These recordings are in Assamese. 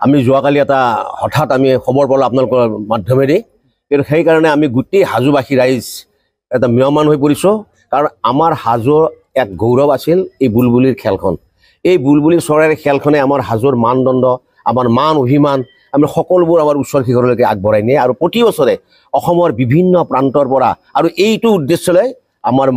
আমি যোৱাকালি এটা হঠাৎ আমি খবৰ পালোঁ আপোনালোকৰ মাধ্যমেৰে, কিন্তু সেইকাৰণে আমি গোটেই হাজোবাসী ৰাইজ এটা ম্ৰিয়মান হৈ পৰিছোঁ। কাৰণ আমাৰ হাজোৰ এক গৌৰৱ আছিল এই বুলবুলিৰ খেলখন। এই বুলবুলি চৰাইৰ খেলখনে আমাৰ হাজোৰ মানদণ্ড, আমাৰ মান অভিমান, আমি সকলোবোৰ আমাৰ উচ্চৰ শিখৰলৈকে আগবঢ়াই নিয়ে। আৰু প্ৰতি বছৰে অসমৰ বিভিন্ন প্ৰান্তৰ পৰা, আৰু এইটো উদ্দেশ্যলৈ আমাৰ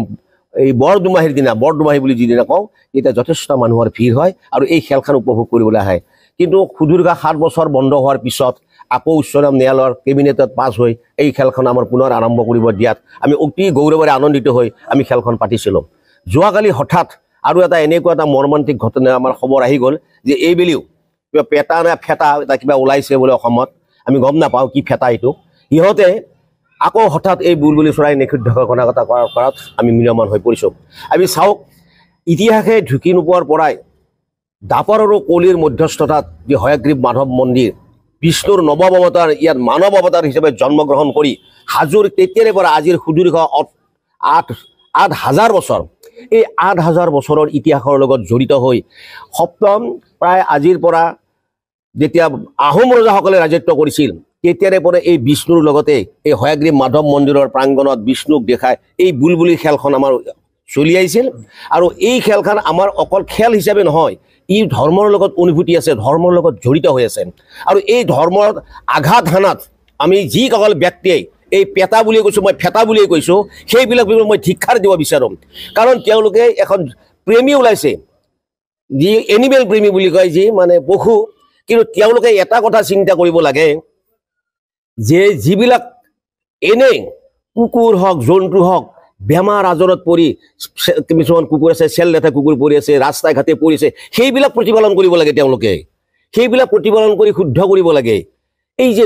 এই বৰদুমাহীৰ দিনা, বৰদুমাহী বুলি যিদিনা কওঁ, তেতিয়া যথেষ্ট মানুহৰ ভিৰ হয় আৰু এই খেলখন উপভোগ কৰিবলৈ আহে। কিন্তু সুদীৰ্ঘ 7 বছৰ বন্ধ হোৱাৰ পিছত আকৌ উচ্চতম ন্যায়ালয়ৰ কেবিনেটত পাছ হৈ এই খেলখন আমাৰ পুনৰ আৰম্ভ কৰিব দিয়াত আমি অতি গৌৰৱেৰে আনন্দিত হৈ আমি খেলখন পাতিছিলোঁ। যোৱাকালি হঠাৎ আৰু এটা এনেকুৱা এটা মৰ্মান্তিক ঘটনা আমাৰ খবৰ আহি গ'ল যে এইবেলিও কিবা পেটা নে ফেটা এটা কিবা ওলাইছে বোলে অসমত, আমি গম নাপাওঁ কি ফেটা এইটো। ইহঁতে আকৌ হঠাৎ এই বুলবুলি চৰাই নিষিদ্ধ ঘটনা কৰাত আমি ম্ৰিয়মান হৈ পৰিছোঁ। আমি চাওক, ইতিহাসে ঢুকি নোপোৱাৰ পৰাই দাপৰ আৰু কলিৰ মধ্যস্থতাত যি হয়গ্ৰীৱ মাধৱ মন্দিৰ, বিষ্ণুৰ নৱম অৱতাৰ ইয়াত মানৱ অৱতাৰ হিচাপে জন্মগ্ৰহণ কৰি হাজোৰ তেতিয়াৰে পৰা আজিৰ সুদীৰ্ঘ 8,000 বছৰ, এই 8,000 বছৰৰ ইতিহাসৰ লগত জড়িত হৈ সপ্তম প্ৰায় আজিৰ পৰা যেতিয়া আহোম ৰজাসকলে ৰাজত্ব কৰিছিল তেতিয়াৰে পৰা এই বিষ্ণুৰ লগতে এই হয়গ্ৰীৱ মাধৱ মন্দিৰৰ প্ৰাংগণত বিষ্ণুক দেখাই এই বুলবুলি খেলখন আমাৰ চলি আহিছিল। আৰু এই খেলখন আমাৰ অকল খেল হিচাপে নহয়, ই ধৰ্মৰ লগত অনুভূতি আছে, ধৰ্মৰ লগত জড়িত হৈ আছে। আৰু এই ধৰ্মৰ আঘাত হানাত আমি যিসকল ব্যক্তিয়ে এই পেটা বুলিয়ে কৈছোঁ, মই ফেটা বুলিয়ে কৈছোঁ, সেইবিলাক মই ধিক্ষাৰ দিব বিচাৰোঁ। কাৰণ তেওঁলোকে এখন প্ৰেমী ওলাইছে, যি এনিমেল প্ৰেমী বুলি কয়, যি মানে পশু। কিন্তু তেওঁলোকে এটা কথা চিন্তা কৰিব লাগে যে যিবিলাক এনেই কুকুৰ হওক, জন্তু হওক, বেমাৰ আজাৰত পৰি কিছুমান কুকুৰ আছে, চেল লেঠা কুকুৰ পৰি আছে, ৰাস্তাই ঘাটে পৰিছে, সেইবিলাক প্ৰতিপালন কৰিব লাগে। তেওঁলোকে সেইবিলাক প্ৰতিপালন কৰি শুদ্ধ কৰিব লাগে। এই যে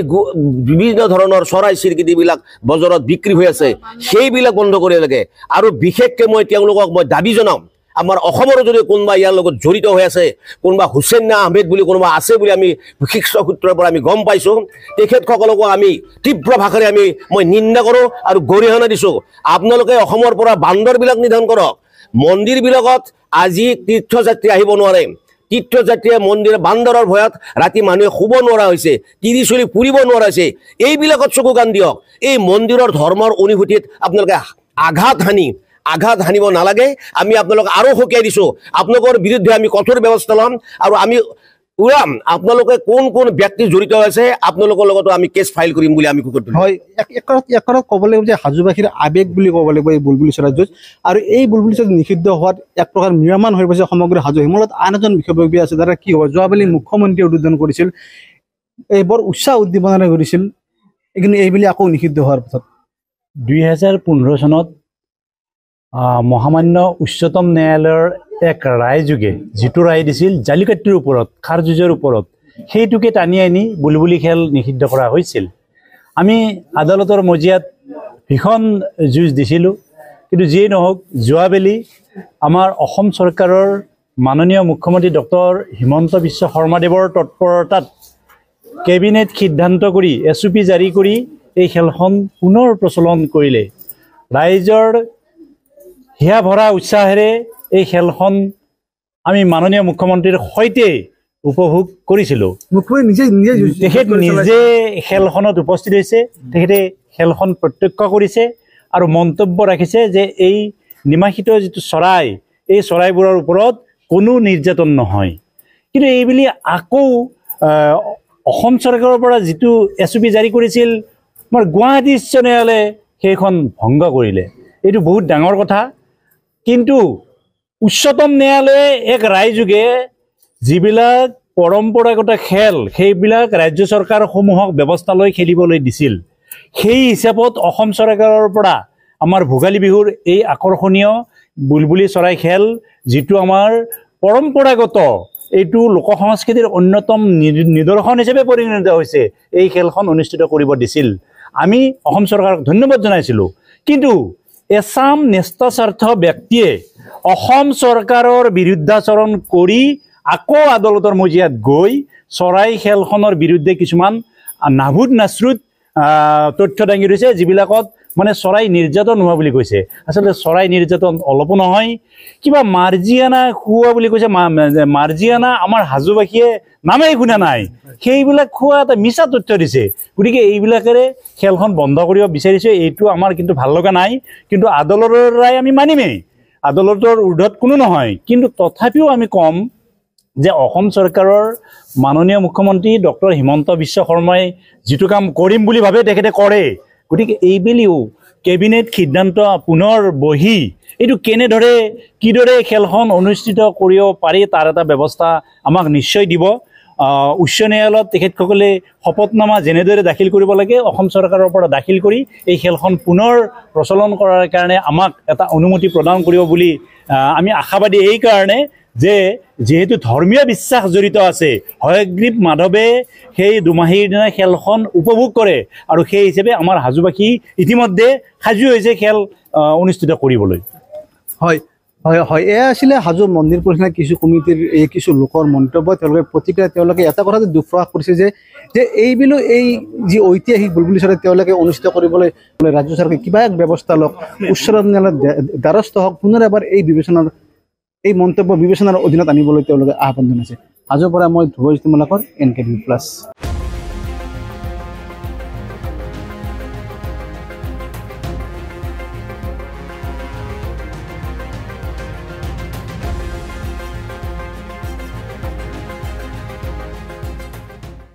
বিভিন্ন ধৰণৰ চৰাই চিৰিকটিবিলাক বজাৰত বিক্ৰী হৈ আছে, সেইবিলাক বন্ধ কৰিব লাগে। আৰু বিশেষকৈ মই তেওঁলোকক দাবী জনাম, আমাৰ অসমৰো যদি কোনোবা ইয়াৰ লগত জড়িত হৈ আছে, কোনোবা হুছেইন আহমেদ বুলি কোনোবা আছে বুলি আমি শীৰ্ষ সূত্ৰৰ পৰা আমি গম পাইছোঁ, তেখেতসকলকো আমি তীব্ৰ ভাষাৰে মই নিন্দা কৰোঁ আৰু গৰিহণা দিছোঁ। আপোনালোকে অসমৰ পৰা বান্দৰবিলাক নিধন কৰক। মন্দিৰবিলাকত আজি তীৰ্থযাত্ৰী আহিব নোৱাৰে, তীৰ্থযাত্ৰীয়ে মন্দিৰ বান্দৰৰ ভয়ত ৰাতি মানুহে শুব নোৱাৰা হৈছে, তিৰি চলি ফুৰিব নোৱাৰা হৈছে। এইবিলাকত চকু কাণ দিয়ক। এই মন্দিৰৰ ধৰ্মৰ অনুভূতিত আপোনালোকে আঘাত হানিব নালাগে। আমি আপোনালোকক আৰু সকীয়াই দিছোঁ, আপোনালোকৰ বিৰুদ্ধে আমি কঠোৰ ব্যৱস্থা ল'ম। আৰু আমি ওলাম আপোনালোকে কোন কোন ব্যক্তি জড়িত আছে, আপোনালোকৰ লগতো আমি কেছ ফাইল কৰিম বুলি আমি হয়। একৰত ক'ব লাগিব যে হাজোবাসীৰ আৱেগ বুলি ক'ব লাগিব এই বুলবুলি চৰাই যুঁজ। আৰু এই বুলবুলি চৰাই নিষিদ্ধ হোৱাত এক প্ৰকাৰ ম্ৰিয়মান হৈ পৰিছে সমগ্ৰ হাজো। হিমলত আন এজন বিষয়ববী আছে, যাৰ কি হ'ব, যোৱাকালি মুখ্যমন্ত্ৰীয়ে উদ্বোধন কৰিছিল, এই বৰ উৎসাহ উদ্দীপনাৰে কৰিছিল, কিন্তু এইবুলি আকৌ নিষিদ্ধ হোৱাৰ পাছত 2015 চনত মহামান্য উচ্চতম ন্যায়ালয়ৰ এক ৰায়যোগে যিটো ৰায় দিছিল জালিকাট্টিৰ ওপৰত, খাৰ যুঁজৰ ওপৰত, সেইটোকে টানি আনি বুলবুলি খেল নিষিদ্ধ কৰা হৈছিল। আমি আদালতৰ মজিয়াত ভীষণ যুঁজ দিছিলোঁ। কিন্তু যিয়েই নহওক, যোৱাবেলি আমাৰ অসম চৰকাৰৰ মাননীয় মুখ্যমন্ত্ৰী ডক্টৰ হিমন্ত বিশ্ব শৰ্মাদেৱৰ তৎপৰতাত কেবিনেট সিদ্ধান্ত কৰি SOP জাৰি কৰি এই খেলখন পুনৰ প্ৰচলন কৰিলে। ৰাইজৰ হিয়া ভৰা উৎসাহেৰে এই খেলখন আমি মাননীয় মুখ্যমন্ত্ৰীৰ সৈতে উপভোগ কৰিছিলোঁ। তেখেত নিজে খেলখনত উপস্থিত হৈছে, তেখেতে খেলখন প্ৰত্যক্ষ কৰিছে আৰু মন্তব্য ৰাখিছে যে এই নিমাশিত যিটো চৰাই, এই চৰাইবোৰৰ ওপৰত কোনো নিৰ্যাতন নহয়। কিন্তু এইবুলি আকৌ অসম চৰকাৰৰ পৰা যিটো SOP জাৰি কৰিছিল, আমাৰ গুৱাহাটী উচ্চ ন্যায়ালয়ে সেইখন ভংগ কৰিলে। এইটো বহুত ডাঙৰ কথা। কিন্তু উচ্চতম ন্যায়ালয়ে এক ৰায়যোগে যিবিলাক পৰম্পৰাগত খেল, সেইবিলাক ৰাজ্য চৰকাৰসমূহক ব্যৱস্থা লৈ খেলিবলৈ দিছিল, সেই হিচাপত অসম চৰকাৰৰ পৰা আমাৰ ভোগালী বিহুৰ এই আকৰ্ষণীয় বুলবুলি চৰাই খেল, যিটো আমাৰ পৰম্পৰাগত, এইটো লোক সংস্কৃতিৰ অন্যতম নিদৰ্শন হিচাপে পৰিগণিত হৈছে, এই খেলখন অনুষ্ঠিত কৰিব দিছিল। আমি অসম চৰকাৰক ধন্যবাদ জনাইছিলোঁ। কিন্তু এছাম ন্যস্তাস্বাৰ্থ ব্যক্তিয়ে অসম চৰকাৰৰ বিৰুদ্ধাচৰণ কৰি আকৌ আদালতৰ মজিয়াত গৈ চৰাই খেলখনৰ বিৰুদ্ধে কিছুমান নাভুত নাশ্ৰুত তথ্য দাঙি ধৰিছে, যিবিলাকত মানে চৰাই নিৰ্যাতন হোৱা বুলি কৈছে আচলতে চৰাই নিৰ্যাতন অলপো নহয় কিবা মাৰ্জিয়ানা খুওৱা বুলি কৈছে মাৰ্জিয়ানা আমাৰ হাজোবাসীয়ে নামেই শুনা নাই সেইবিলাক খোৱা এটা মিছা তথ্য দিছে গতিকে এইবিলাকেৰে খেলখন বন্ধ কৰিব বিচাৰিছে এইটো আমাৰ কিন্তু ভাল লগা নাই কিন্তু আদালতৰ ৰায় আমি মানিমেই আদালতৰ ঊৰ্ধত কোনো নহয় কিন্তু তথাপিও আমি কম যে অসম চৰকাৰৰ মাননীয় মুখ্যমন্ত্ৰী ডক্টৰ হিমন্ত বিশ্ব শৰ্মাই যিটো কাম কৰিম বুলি ভাবে তেখেতে কৰে গতিকে এইবেলিও কেবিনেট সিদ্ধান্ত পুনৰ বহি এইটো কেনেদৰে কিদৰে খেলখন অনুষ্ঠিত কৰিব পাৰি তাৰ এটা ব্যৱস্থা আমাক নিশ্চয় দিব উচ্চ ন্যায়ালয়ত তেখেতসকলে শপতনামা যেনেদৰে দাখিল কৰিব লাগে অসম চৰকাৰৰ পৰা দাখিল কৰি এই খেলখন পুনৰ প্ৰচলন কৰাৰ কাৰণে আমাক এটা অনুমতি প্ৰদান কৰিব বুলি আমি আশাবাদী এই কাৰণে যে যেহেতু ধৰ্মীয় বিশ্বাস জড়িত আছে হয়গ্ৰীৱ মাধৱে সেই দুমাহীৰ দিনা খেলখন উপভোগ কৰে আৰু সেই হিচাপে আমাৰ হাজোবাসী ইতিমধ্যে সাজু হৈছে খেল অনুষ্ঠিত কৰিবলৈ হয় হয় হয় এয়া আছিলে হাজো মন্দিৰ পৰিচালনা কিছু কমিটিৰ এই কিছু লোকৰ মন্তব্য তেওঁলোকে প্ৰতিক্ৰিয়া তেওঁলোকে এটা কথাতে দুখ প্ৰকাশ কৰিছে যে এইবিলো এই যি ঐতিহাসিক বুলবুলি চৰাই তেওঁলোকে অনুষ্ঠিত কৰিবলৈ ৰাজ্য চৰকাৰে কিবা এক ব্যৱস্থা লওক উচ্চ ন্যায়ালয়ৰ দ্বাৰস্থ হওক পুনৰ এবাৰ এই বিবেচনাৰ এই মন্তব্য বিবেচনাৰ অধীনত আনিবলৈ তেওঁলোকে আহ্বান জনাইছে হাজোৰ পৰা মই ধ্ৰুৱজিৎ মলাকৰ NKTV+।